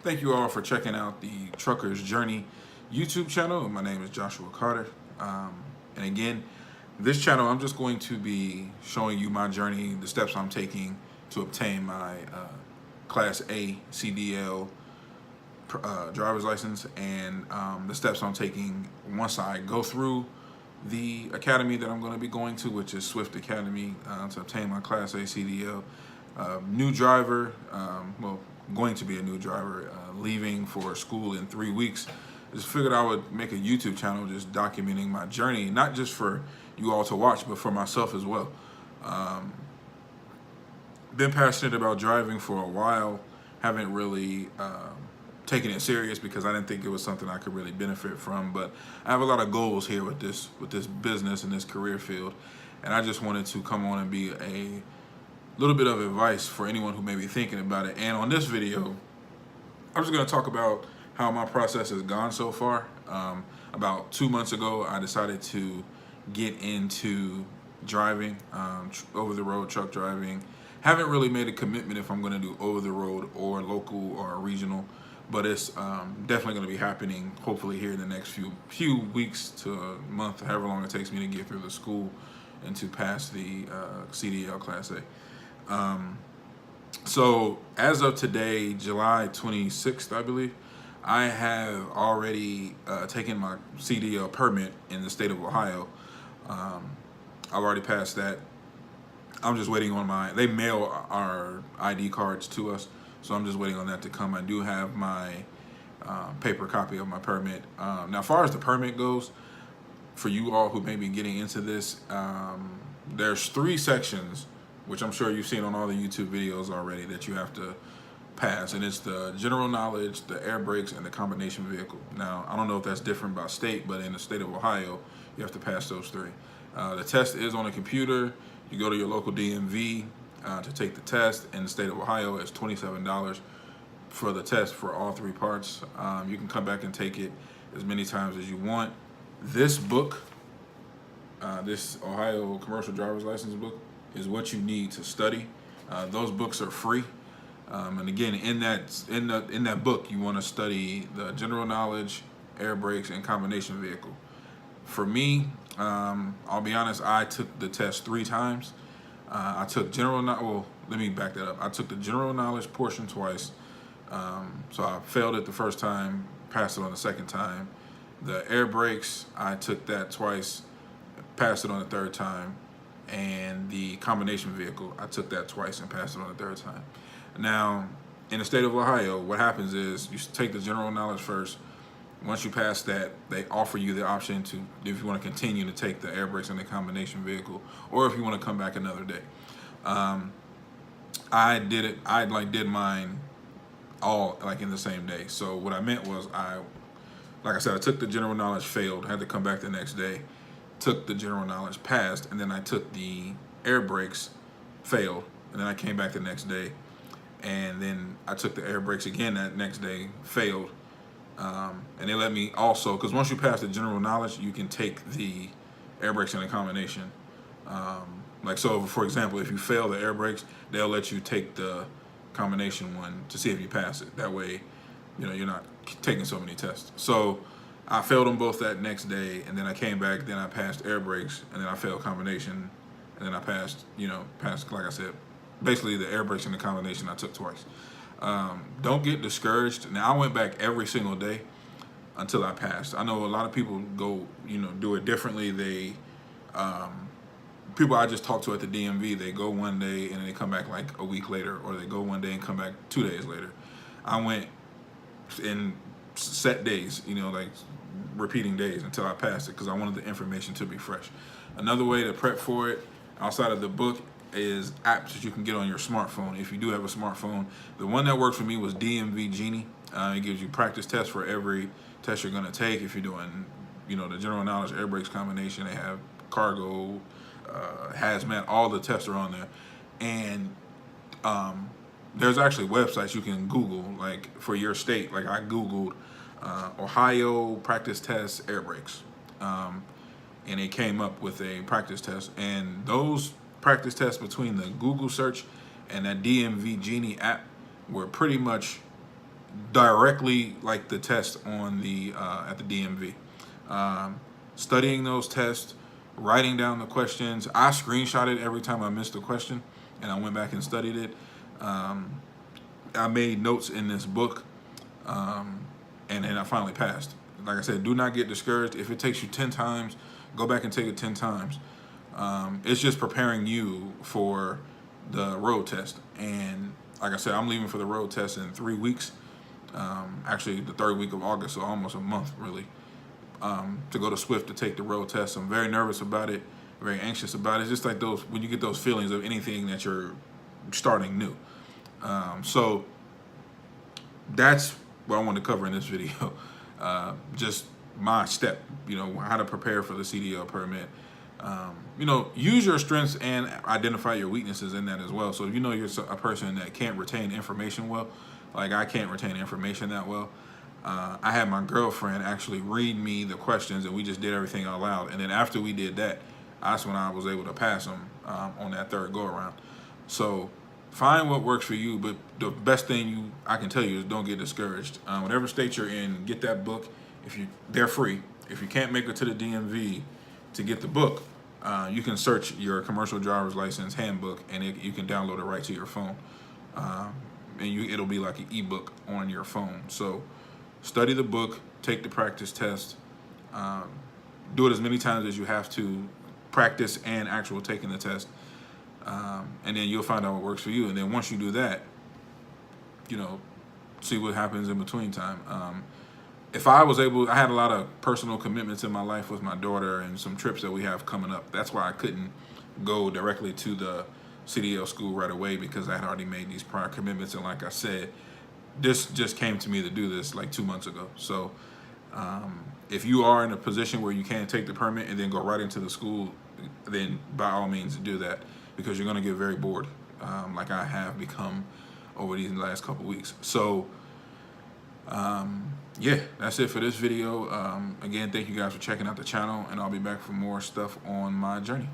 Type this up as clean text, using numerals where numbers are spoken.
Thank you all for checking out the Trucker's Journey YouTube channel. My name is Joshua Carter. And again, this channel, I'm just going to be showing you my journey, the steps I'm taking to obtain my Class A CDL driver's license, and the steps I'm taking once I go through the academy that I'm going to be going to, which is Swift Academy, to obtain my Class A CDL. New driver, well, going to be a new driver, leaving for school in 3 weeks. Just figured I would make a YouTube channel just documenting my journey, not just for you all to watch, but for myself as well. Been passionate about driving for a while, haven't really taken it serious because I didn't think it was something I could really benefit from, but I have a lot of goals here with this business and this career field, and I just wanted to come on and be a little bit of advice for anyone who may be thinking about it. And on this video, I'm just going to talk about how my process has gone so far. About 2 months ago, I decided to get into driving, over-the-road truck driving. Haven't really made a commitment if I'm going to do over-the-road or local or regional, but it's definitely going to be happening hopefully here in the next few weeks to a month, however long it takes me to get through the school and to pass the CDL Class A. So as of today, July 26th, I believe, I have already taken my CDL permit in the state of Ohio. I've already passed that. I'm just waiting on they mail our ID cards to us, so I'm just waiting on that to come. I do have my paper copy of my permit. Now, as far as the permit goes, for you all who may be getting into this, there's 3 sections, which I'm sure you've seen on all the YouTube videos already, that you have to pass. And it's the general knowledge, the air brakes, and the combination vehicle. Now, I don't know if that's different by state, but in the state of Ohio, you have to pass those 3. The test is on a computer. You go to your local DMV to take the test. In the state of Ohio, it's $27 for the test for all 3 parts. You can come back and take it as many times as you want. This book, this Ohio Commercial Driver's License book, is what you need to study. Those books are free, and again, in that book, you want to study the general knowledge, air brakes, and combination vehicle. For me, I'll be honest, I took the test 3 times. I took well, let me back that up. I took the general knowledge portion twice. So I failed it the first time, passed it on the second time. The air brakes, I took that twice, passed it on the third time. And the combination vehicle, I took that twice and passed it on the third time. Now, in the state of Ohio, what happens is you take the general knowledge first. Once you pass that, they offer you the option to, if you want to continue to take the air brakes and the combination vehicle, or if you want to come back another day. I did mine all in the same day. So what I meant was like I said, I took the general knowledge, failed, had to come back the next day. Took the general knowledge, passed, and then I took the air brakes, failed, and then I came back the next day, and then I took the air brakes again that next day, failed, and they let me also, because once you pass the general knowledge, you can take the air brakes in a combination. So for example, if you fail the air brakes, they'll let you take the combination one to see if you pass it. That way, you're not taking so many tests. So I failed them both that next day, and then I came back, then I passed air brakes, and then I failed combination, and then I passed, like I said, basically the air brakes and the combination I took twice. Don't get discouraged. Now, I went back every single day until I passed. I know a lot of people go, do it differently. They, people I just talked to at the DMV, they go one day and they come back like a week later, or they go one day and come back 2 days later. I went in set days, repeating days until I passed it, because I wanted the information to be fresh. Another way to prep for it outside of the book is apps that you can get on your smartphone if you do have a smartphone. The one that worked for me was DMV Genie. It gives you practice tests for every test you're going to take. If you're doing, the general knowledge, air brakes combination, they have cargo, hazmat, all the tests are on there. And there's actually websites you can Google, for your state. I Googled Ohio practice test air brakes, and it came up with a practice test, and those practice tests between the Google search and that DMV Genie app were pretty much directly like the test on the at the DMV. Studying those tests, writing down the questions. I screenshotted every time I missed a question, and I went back and studied it. I made notes in this book, and then I finally passed. Like I said, do not get discouraged. If it takes you 10 times, go back and take it 10 times. It's just preparing you for the road test. And like I said, I'm leaving for the road test in 3 weeks. Actually, the 3rd week of August, so almost a month, really, to go to Swift to take the road test. I'm very nervous about it, very anxious about it. It's just like those, when you get those feelings of anything that you're starting new. So that's what I want to cover in this video. Just my step, how to prepare for the CDL permit. Use your strengths and identify your weaknesses in that as well. So if you know you're a person that can't retain information well, like I can't retain information that well, I had my girlfriend actually read me the questions, and we just did everything out loud. And then after we did that, that's when I was able to pass them on that 3rd go around. So find what works for you, but the best thing I can tell you is don't get discouraged. Whatever state you're in, get that book. They're free. If you can't make it to the DMV to get the book, you can search your commercial driver's license handbook, and you can download it right to your phone. And it'll be like an ebook on your phone. So study the book, take the practice test, do it as many times as you have to, practice and actual taking the test. And then you'll find out what works for you. And then once you do that, see what happens in between time. If I had a lot of personal commitments in my life with my daughter and some trips that we have coming up. That's why I couldn't go directly to the CDL school right away, because I had already made these prior commitments. And like I said, this just came to me to do this like 2 months ago. So if you are in a position where you can't take the permit and then go right into the school, then by all means do that, because you're going to get very bored, like I have become over these last couple weeks. So yeah, that's it for this video. Again, thank you guys for checking out the channel, and I'll be back for more stuff on my journey.